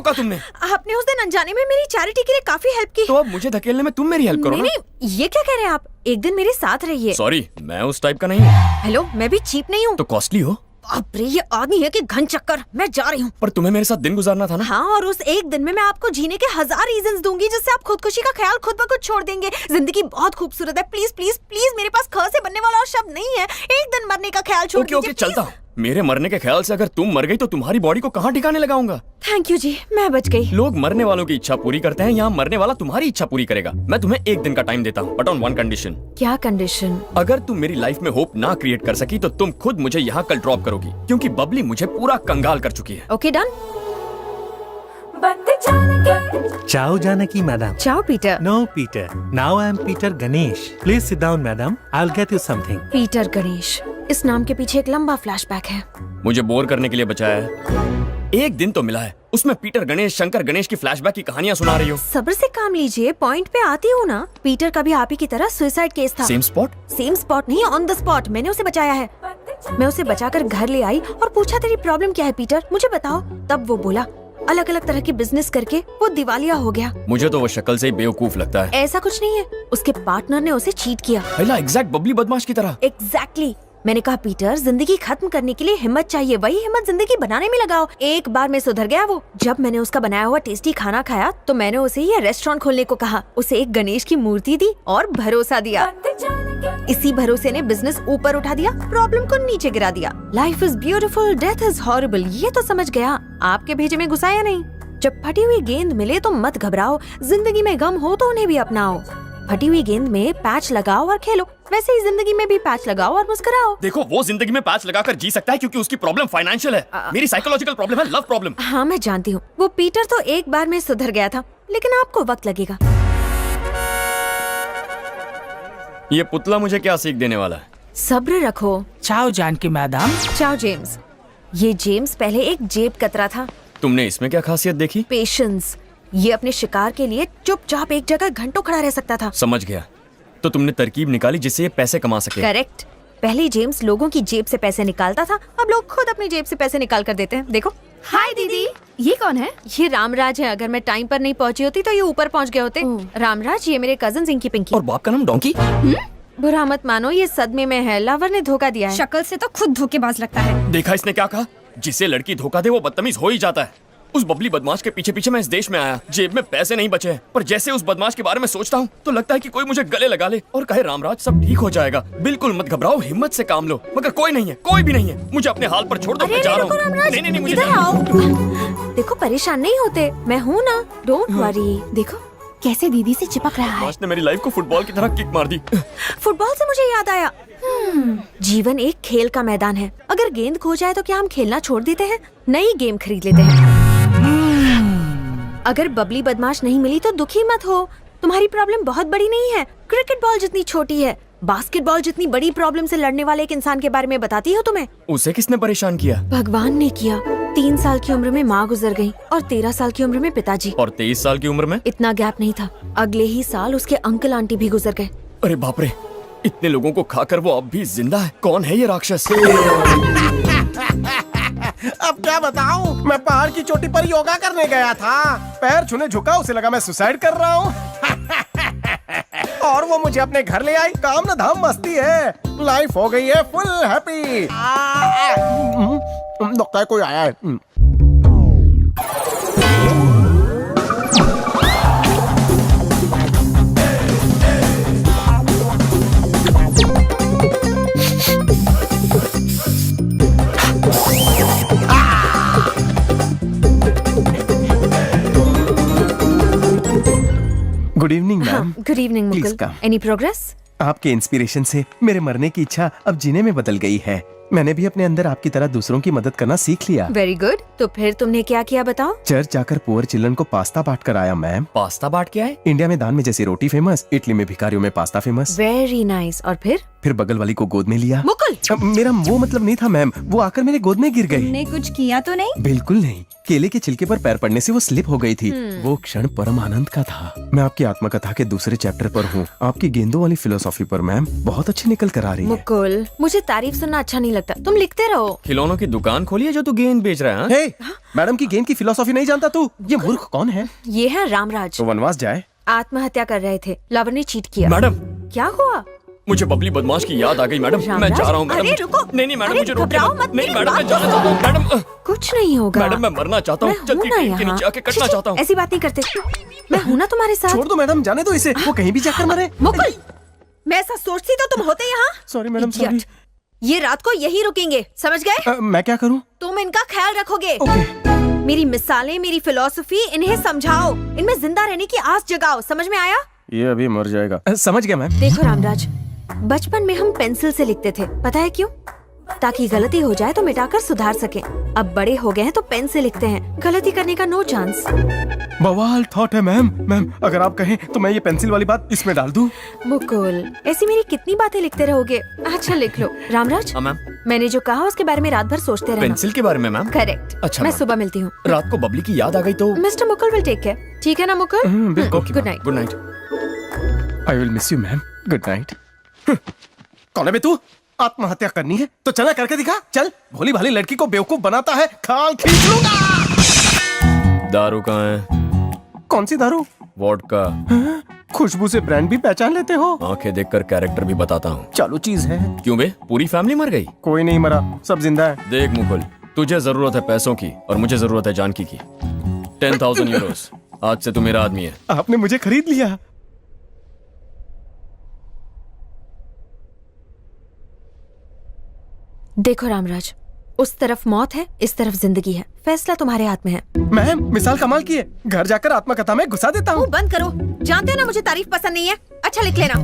रोका तुमने? आपने उस दिन अनजाने में मेरी चैरिटी के लिए काफी हेल्प की। तो अब मुझे धकेलने में तुम मेरी हेल्प करो ना। नहीं, ये क्या कह रहे हैं आप? एक दिन मेरे साथ रहिए। सॉरी, मैं उस टाइप का नहीं हूँ। हेलो, मैं भी चीप नहीं हूँ। तो कॉस्टली हो? बाप रे, ये आदमी है कि घन चक्कर। मैं जा रही हूँ। पर तुम्हें मेरे साथ दिन गुजारना था ना। हाँ, और उस एक दिन में मैं आपको जीने के 1000 रीजंस दूंगी जिससे आप खुदकुशी का ख्याल खुद ब खुद छोड़ देंगे। जिंदगी बहुत खूबसूरत है। प्लीज प्लीज प्लीज, मेरे पास ख से बनने वाला और शब्द नहीं है। एक दिन मरने का ख्याल छोड़ दीजिए। ओके, चलता हूँ। मेरे मरने के ख्याल से अगर तुम मर गई तो तुम्हारी बॉडी को कहाँ ठिकाने लगाऊंगा? थैंक यू जी, मैं बच गई। लोग मरने वालों की इच्छा पूरी करते हैं, यहाँ मरने वाला तुम्हारी इच्छा पूरी करेगा। मैं तुम्हें एक दिन का टाइम देता हूँ, बट ऑन वन कंडीशन। क्या कंडीशन? अगर तुम मेरी लाइफ में होप ना क्रिएट कर सकी तो तुम खुद मुझे यहाँ कल ड्रॉप करोगी, क्योंकि बबली मुझे पूरा कंगाल कर चुकी है। Okay, done. Ciao, Janaki, madam. Ciao, Peter. No, Peter. Now I am Peter Ganesh. Please sit down, madam. I'll get you something. Peter Ganesh, इस नाम के पीछे एक लंबा फ्लैशबैक है। मुझे बोर करने के लिए बचाया है। एक दिन तो मिला है, उसमें पीटर गणेश, शंकर गणेश की फ्लैशबैक की कहानियाँ सुना रही हो। सब्र से काम लीजिए, पॉइंट पे आती हूँ ना। पीटर का भी आप ही की तरह सुसाइड केस था। Same spot? सेम स्पॉट नहीं, ऑन द स्पॉट। मैंने उसे बचाया है। मैं उसे बचाकर घर ले आई और पूछा, तेरी प्रॉब्लम क्या है पीटर, मुझे बताओ। तब वो बोला, अलग अलग तरह की बिजनेस करके वो दिवालिया हो गया। मुझे तो वो शक्ल से ही बेवकूफ लगता है। ऐसा कुछ नहीं है, उसके पार्टनर ने उसे चीट किया। एग्जैक्ट बबली बदमाश की तरह। एग्जैक्टली। मैंने कहा, पीटर, जिंदगी खत्म करने के लिए हिम्मत चाहिए, वही हिम्मत जिंदगी बनाने में लगाओ। एक बार में सुधर गया वो। जब मैंने उसका बनाया हुआ टेस्टी खाना खाया तो मैंने उसे ये रेस्टोरेंट खोलने को कहा। उसे एक गणेश की मूर्ति दी और भरोसा दिया। इसी भरोसे ने बिजनेस ऊपर उठा दिया, प्रॉब्लम को नीचे गिरा दिया। Life is beautiful, death is horrible, ये तो समझ गया। आपके भेजे में घुसा या नहीं? जब फटी हुई गेंद मिले तो मत घबराओ, जिंदगी में गम हो तो उन्हें भी अपनाओ। फटी हुई गेंद में पैच लगाओ और खेलो, वैसे ही जिंदगी में भी पैच लगाओ और मुस्कुराओ। देखो, वो जिंदगी में पैच लगाकर जी सकता है क्योंकि उसकी प्रॉब्लम फाइनेंशियल है। मेरी साइकोलॉजिकल प्रॉब्लम है, लव प्रॉब्लम। हाँ, मैं जानती हूँ। वो पीटर तो एक बार में सुधर गया था, लेकिन आपको वक्त लगेगा। ये पुतला मुझे क्या सीख देने वाला है? सब्र रखो। चाओ जानकी मैडम। चाओ जेम्स। ये जेम्स पहले एक जेब कतरा था। तुमने इसमें क्या खासियत देखी? पेशेंस। ये अपने शिकार के लिए चुपचाप एक जगह घंटों खड़ा रह सकता था। समझ गया। तो तुमने तरकीब निकाली जिससे ये पैसे कमा सके। करेक्ट। पहले जेम्स लोगों की जेब से पैसे निकालता था, अब लोग खुद अपनी जेब से पैसे निकाल कर देते हैं। देखो। हाय दीदी, ये कौन है? ये रामराज है। अगर मैं टाइम पर नहीं पहुंची होती तो ये ऊपर पहुंच गए होते। रामराज, ये मेरे कजन इंकी पिंकी। और बाप का नाम डोंकी। बुरा मत मानो, ये सदमे में है। लवर ने धोखा दिया है। शक्ल से तो खुद धोखेबाज लगता है। देखा इसने क्या कहा? जिसे लड़की धोखा दे वो बदतमीज हो ही जाता है। उस बबली बदमाश के पीछे पीछे मैं इस देश में आया, जेब में पैसे नहीं बचे हैं, पर जैसे उस बदमाश के बारे में सोचता हूँ तो लगता है कि कोई मुझे गले लगा ले और कहे, रामराज सब ठीक हो जाएगा, बिल्कुल मत घबराओ, हिम्मत से काम लो। मगर कोई नहीं है, कोई भी नहीं है। मुझे अपने हाल पर छोड़ दो, मैं जा रहा हूँ। नहीं नहीं, मुझे इधर आओ। देखो, परेशान नहीं होते, मैं हूँ ना, डोंट वरी। देखो कैसे दीदी से चिपक रहा है। बदमाश ने मेरी लाइफ को फुटबॉल की तरह किक मार दी। फुटबॉल से मुझे याद आया, जीवन एक खेल का मैदान है। अगर गेंद खो जाए तो क्या हम खेलना छोड़ देते हैं? नई गेम खरीद लेते हैं। अगर बबली बदमाश नहीं मिली तो दुखी मत हो, तुम्हारी प्रॉब्लम बहुत बड़ी नहीं है। क्रिकेट बॉल जितनी छोटी है, बास्केटबॉल जितनी बड़ी प्रॉब्लम से लड़ने वाले एक इंसान के बारे में बताती हो तुम्हें? उसे किसने परेशान किया? भगवान ने किया। 3 साल की उम्र में माँ गुजर गई और 13 साल की उम्र में पिताजी। और 23 साल की उम्र में? इतना गैप नहीं था, अगले ही साल उसके अंकल आंटी भी गुजर गए। अरे बाप रे, इतने लोगों को खाकर वो अब भी जिंदा है। कौन है ये राक्षस? अब क्या बताऊं, मैं पहाड़ की चोटी पर योगा करने गया था, पैर छूने झुका, उसे लगा मैं सुसाइड कर रहा हूँ। और वो मुझे अपने घर ले आई। काम ना धाम मस्ती है, लाइफ हो गई है फुल हैप्पी। लगता है कोई आया है। Good evening ma'am. Good evening Please Mukul. come. Any progress? आपके इंस्पिरेशन से मेरे मरने की इच्छा अब जीने में बदल गई है। मैंने भी अपने अंदर आपकी तरह दूसरों की मदद करना सीख लिया। Very good. तो फिर तुमने क्या किया बताओ? चर्च जाकर पुअर चिल्ड्रन को पास्ता बांट कर आया मैम। पास्ता बांट के आए? इंडिया में दान में जैसी रोटी फेमस, इटली में भिखारियों में पास्ता फेमस। Very nice. और फिर बगल वाली को गोद में लिया। मुकुल, मेरा वो मतलब नहीं था मैम, वो आकर मेरे गोद में गिर गई। तुमने कुछ किया तो नहीं? बिल्कुल नहीं, केले के छिलके पर पैर पड़ने से वो स्लिप हो गई थी। वो क्षण परम आनंद का था। मैं आपकी आत्मकथा के दूसरे चैप्टर पर हूँ। आपकी गेंदों वाली फिलोसॉफी पर मैम बहुत अच्छी निकल कर आ रही है। मुकुल, मुझे तारीफ सुनना अच्छा नहीं लगता। तुम लिखते रहो। खिलौनों की दुकान खोली है जो तू गेंद बेच रहा है? हाँ? हे, मैडम की गेंद की फिलोसॉफी नहीं जानता तू? ये मूर्ख कौन है? ये है रामराज। तो वनवास जाए। आत्महत्या कर रहे थे, लवर ने चीट किया। मैडम, क्या हुआ? मुझे बबली बदमाश की याद आ गई मैडम। मैं रामराज? जा रहा हूँ मैडम। अरे रुको। नहीं मैडम, अरे मुझे रोकिए घबराओ मत। मत, नहीं मेरी मैडम, मैं बात जाना चाहता हूँ मैडम। कुछ नहीं होगा। मैडम, मैं मरना चाहता हूँ। मैं जल्दी हूँ ना पेड़ के नीचे यहाँ। आके कटना चाहता हूँ। ऐसी बात नहीं करते। मैं हूँ ना तुम्हारे साथ। छोड़ दो मैडम, जाने दो इसे। वो कहीं भी जाकर मरे। मुकुल, मैं ऐसा सोचती तो तुम होते यहाँ। Sorry madam, sorry. Idiot। ये रात को यही रुकेंगे, समझ गए? मैं क्या करूँ? तुम इनका ख्याल रखोगे। ओके। मेरी मिसालें, मेरी फिलॉसफी, इन्हें समझाओ, इनमें जिंदा रहने की आस जगाओ। समझ में आया? ये अभी मर जाएगा। समझ गया मैम। देखो रामराज, बचपन में हम पेंसिल से लिखते थे, पता है क्यों? ताकि गलती हो जाए तो मिटाकर सुधार सके। अब बड़े हो गए हैं तो पेन से लिखते हैं, गलती करने का नो चांस। बवाल थॉट है मैम। मैम अगर आप कहें तो मैं ये पेंसिल वाली बात इसमें डाल दूं? मुकुल, ऐसी मेरी कितनी बातें लिखते रहोगे? अच्छा लिख लो। रामराज, हाँ मैम। मैंने जो कहा उसके बारे में रात भर सोचते रहना। पेंसिल के बारे में मैम? करेक्ट। अच्छा मैं मैम। सुबह मिलती हूँ। रात को बबली की याद आ गई तो? Mister Mukul will take care, ठीक है ना मुकुल? बिल्कुल। Good night. Good night. I will miss you ma'am. Good night. कौन है बे तू? आत्महत्या करनी है तो चला करके दिखा। चल, भोली भाली लड़की को बेवकूफ बनाता है, खाल खींच लूंगा। दारू कहाँ है? कौन सी दारू? वोडका। खुशबू से ब्रांड भी पहचान लेते हो? आंखें देखकर कैरेक्टर भी बताता हूँ। चालू चीज है। क्यों बे, पूरी फैमिली मर गई? कोई नहीं मरा, सब जिंदा है। देख मुकुल, तुझे जरूरत है पैसों की और मुझे जरूरत है जानकी की। 10,000 यूरोस। आज से तू मेरा आदमी है। आपने मुझे खरीद लिया। देखो रामराज, उस तरफ मौत है, इस तरफ जिंदगी है। फैसला तुम्हारे हाथ में है। मैम मिसाल कमाल की है। घर जाकर आत्मकथा में घुसा देता हूँ। मुंह बंद करो। जानते हो ना मुझे तारीफ पसंद नहीं है। अच्छा लिख लेना।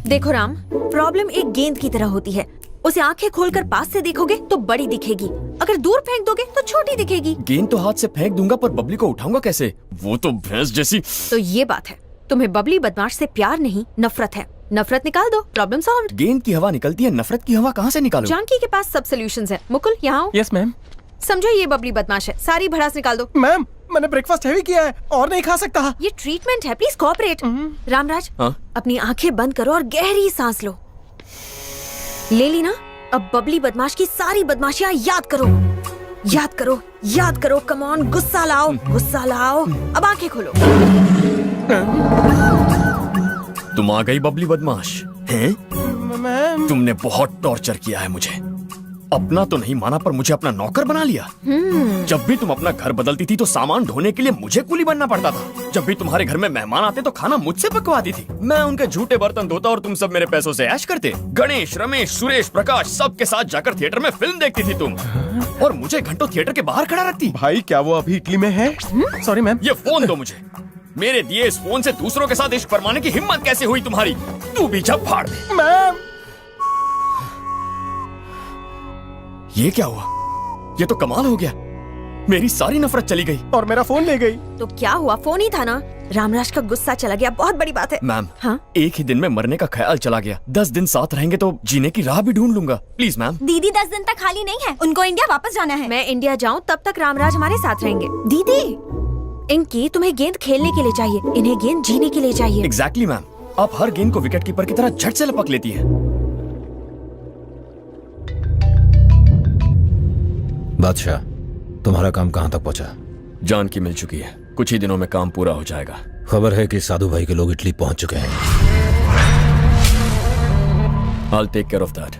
देखो राम, प्रॉब्लम एक गेंद की तरह होती है। उसे आंखें खोलकर पास से देखोगे तो बड़ी दिखेगी, अगर दूर फेंक दोगे तो छोटी दिखेगी। गेंद तो हाथ से फेंक दूंगा पर बबली को उठाऊंगा कैसे? वो तो भैंस जैसी। तो ये बात है, तुम्हें बबली बदमाश से प्यार नहीं नफरत है। नफरत निकाल दो, प्रॉब्लम सॉल्व्ड। गेंद की हवा निकलती है, नफरत की हवा कहाँ से निकालूं? जानकी के पास सब सॉल्यूशंस हैं। मुकुल यहाँ आओ। Yes ma'am. समझो ये बबली बदमाश है, सारी भड़ास निकाल दो। मैम मैंने ब्रेकफास्ट हैवी किया है और नहीं खा सकता। ये ट्रीटमेंट है, प्लीज कोऑपरेट। रामराज, हाँ? अपनी आंखें बंद करो और गहरी सांस लो। ले ली ना? अब बबली बदमाश की सारी बदमाशियां याद करो। याद करो, याद करो। कम ऑन, गुस्सा लाओ, गुस्सा लाओ। अब आंखें खोलो। तुम आ गई बबली बदमाश हैं? मैम तुमने बहुत टॉर्चर किया है मुझे। अपना तो नहीं माना पर मुझे अपना नौकर बना लिया। जब भी तुम अपना घर बदलती थी तो सामान ढोने के लिए मुझे कूली बनना पड़ता था। जब भी तुम्हारे घर में मेहमान आते तो खाना मुझसे पकवाती थी। मैं उनके झूठे बर्तन धोता और तुम सब मेरे पैसों से ऐश करते। गणेश, रमेश, सुरेश, प्रकाश सब के साथ जाकर थिएटर में फिल्म देखती थी तुम, और मुझे घंटों थिएटर के बाहर खड़ा रखती। भाई क्या वो अभी इटली में है? Sorry ma'am. ये फोन दो मुझे। मेरे दिए इस फोन से दूसरों के साथ इश्क फरमाने की हिम्मत कैसे हुई तुम्हारी? तू भी जब फाड़ दे। मैम ये क्या हुआ? ये तो कमाल हो गया। मेरी सारी नफरत चली गई और मेरा फोन ले गई। तो क्या हुआ? फोन ही था ना। रामराज का गुस्सा चला गया, बहुत बड़ी बात है। मैम, हाँ? एक ही दिन में मरने का ख्याल चला गया। 10 दिन साथ रहेंगे तो जीने की राह भी ढूंढ लूंगा। Please ma'am. दीदी 10 दिन तक खाली नहीं है, उनको इंडिया वापस जाना है। मैं इंडिया जाऊं तब तक रामराज हमारे साथ रहेंगे। दीदी, इनकी तुम्हें गेंद खेलने के लिए चाहिए, इन्हें गेंद जीने के लिए चाहिए। Exactly ma'am. आप हर गेंद को विकेट कीपर की तरह झट से लपक लेती हैं। बादशाह, तुम्हारा काम कहाँ तक पहुँचा? जान की मिल चुकी है, कुछ ही दिनों में काम पूरा हो जाएगा। खबर है कि साधु भाई के लोग इटली पहुंच चुके हैं। I'll take care of that।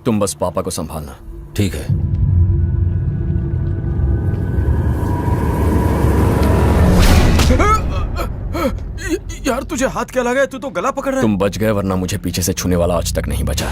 तुम बस पापा को संभालना। ठीक है। यार तुझे हाथ क्या लगा है? तू तो गला पकड़ रहा है। तुम बच गए, वरना मुझे पीछे से छूने वाला आज तक नहीं बचा।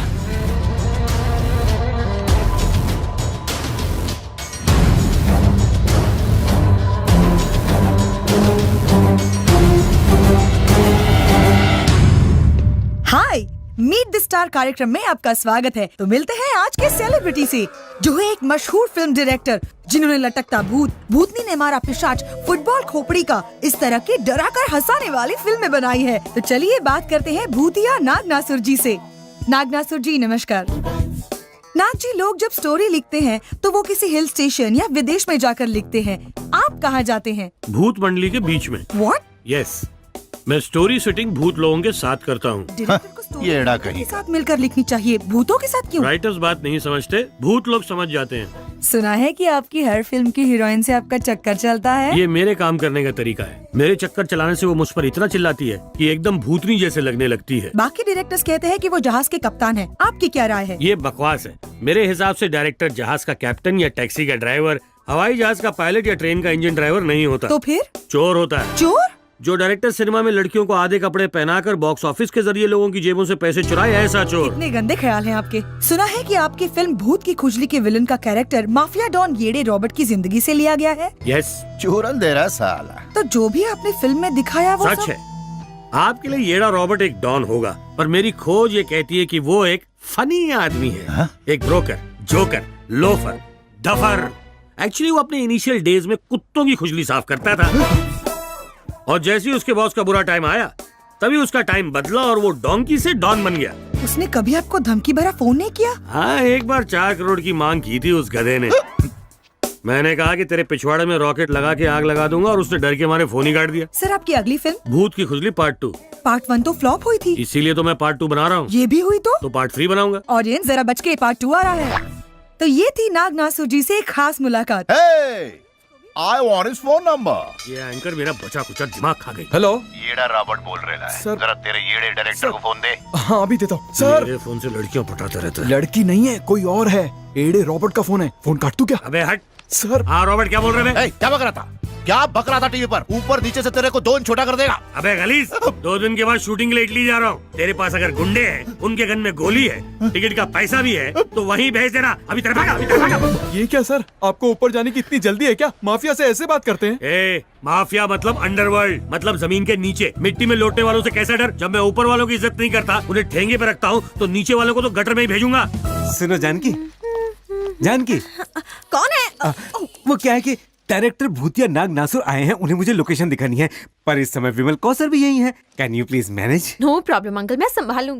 हाय, मीट द स्टार कार्यक्रम में आपका स्वागत है। तो मिलते हैं आज के सेलिब्रिटी से, जो है एक मशहूर फिल्म डायरेक्टर, जिन्होंने लटकता भूत, भूतनी ने मारा पिशाच, फुटबॉल खोपड़ी का, इस तरह की डराकर हंसाने वाली फिल्में बनाई है। तो चलिए बात करते हैं भूतिया नागनासुर जी से। नागनासुर जी नमस्कार। नाग जी, लोग जब स्टोरी लिखते हैं तो वो किसी हिल स्टेशन या विदेश में जाकर लिखते हैं। आप कहाँ जाते हैं? भूत मंडली के बीच में। What? यस। मैं स्टोरी सेटिंग भूत लोगों के साथ करता हूँ। डायरेक्टर को स्टोरी ये एड़ा भूतों कहीं के साथ मिलकर लिखनी चाहिए, भूतों के साथ क्यों? राइटर्स बात नहीं समझते, भूत लोग समझ जाते हैं। सुना है कि आपकी हर फिल्म की हीरोइन से आपका चक्कर चलता है। ये मेरे काम करने का तरीका है। मेरे चक्कर चलाने से वो मुझ पर इतना चिल्लाती है कि एकदम भूतनी जैसे लगने लगती है। बाकी डायरेक्टर्स कहते हैं कि वो जहाज के कप्तान हैं। आपकी क्या राय है? ये बकवास है। मेरे हिसाब से डायरेक्टर जहाज का कैप्टन या टैक्सी का ड्राइवर, हवाई जहाज का पायलट या ट्रेन का इंजन ड्राइवर नहीं होता। तो फिर चोर होता है। चोर? जो डायरेक्टर सिनेमा में लड़कियों को आधे कपड़े पहनाकर बॉक्स ऑफिस के जरिए लोगों की जेबों से पैसे चुराए, ऐसा चोर। इतने गंदे ख्याल हैं आपके। सुना है कि आपकी फिल्म भूत की खुजली के विलन का कैरेक्टर माफिया डॉन येड़े रॉबर्ट की जिंदगी से लिया गया है। यस, चूरन दे रहा साला। तो जो भी आपने फिल्म में दिखाया वो सच है। आपके लिए येड़ा रॉबर्ट एक डॉन होगा, पर मेरी खोज ये कहती है कि वो एक फनी आदमी है। एक broker, joker, loafer, duffer. Actually वो अपने इनिशियल डेज में कुत्तों की खुजली साफ करता था, और जैसे ही उसके बॉस का बुरा टाइम आया तभी उसका टाइम बदला और वो डोंकी से डॉन बन गया। उसने कभी आपको धमकी भरा फोन नहीं किया? हाँ, एक बार 4 करोड़ की मांग की थी उस गधे ने। मैंने कहा कि तेरे पिछवाड़े में रॉकेट लगा के आग लगा दूंगा, और उसने डर के मारे फोन ही काट दिया। सर, आपकी अगली फिल्म भूत की खुजली पार्ट 2। पार्ट 1 तो फ्लॉप हुई थी। इसीलिए तो मैं पार्ट 2 बना रहा हूँ। ये भी हुई तो पार्ट 3 बनाऊंगा। ऑडियंस जरा बच के, पार्ट 2 आ रहा है। तो ये थी नाग नासुर जी से एक खास मुलाकात। I want his phone number. ये एंकर मेरा बचा कुचा दिमाग खा गई। हेलो येड़ा रॉबर्ट बोल रहा है। सर। जरा तेरे येड़े डायरेक्टर को फोन दे। हाँ, अभी देता हूँ सर। मेरे फोन से लड़कियां पटाता रहता है। लड़की नहीं है, कोई और है। एड़े रॉबर्ट का फोन है। फोन काट दूं क्या? अबे हट। सर। हाँ रॉबर्ट, क्या बोल रहे हैं? क्या बक रहा था? क्या बक रहा था टीवी पर? ऊपर नीचे से तेरे को दोन छोटा कर देगा। अबे गलीस, 2 दिन के बाद शूटिंग के लिए इटली जा रहा हूँ। तेरे पास अगर गुंडे हैं, उनके गन में गोली है, टिकट का पैसा भी है, तो वहीं भेज देना। अभी तेरे भागा, अभी तेरे भागा। ये क्या सर, आपको ऊपर जाने की इतनी जल्दी है क्या? माफिया से ऐसे बात करते हैं? ए, माफिया मतलब अंडरवर्ल्ड, मतलब जमीन के नीचे मिट्टी में लौटने वालों से कैसा डर। जब मैं ऊपर वालों की इज्जत नहीं करता, उन्हें ठेंगे पे रखता हूँ, तो नीचे वालों को तो गटर में ही भेजूंगा। सुनो जानकी, जानकी। कौन है? वो क्या है कि डायरेक्टर भूतिया नाग नासुर आए हैं, उन्हें मुझे लोकेशन दिखानी है, पर इस समय विमल कौसर भी यही है। Can you please manage? No problem uncle, मैं संभालूंगी।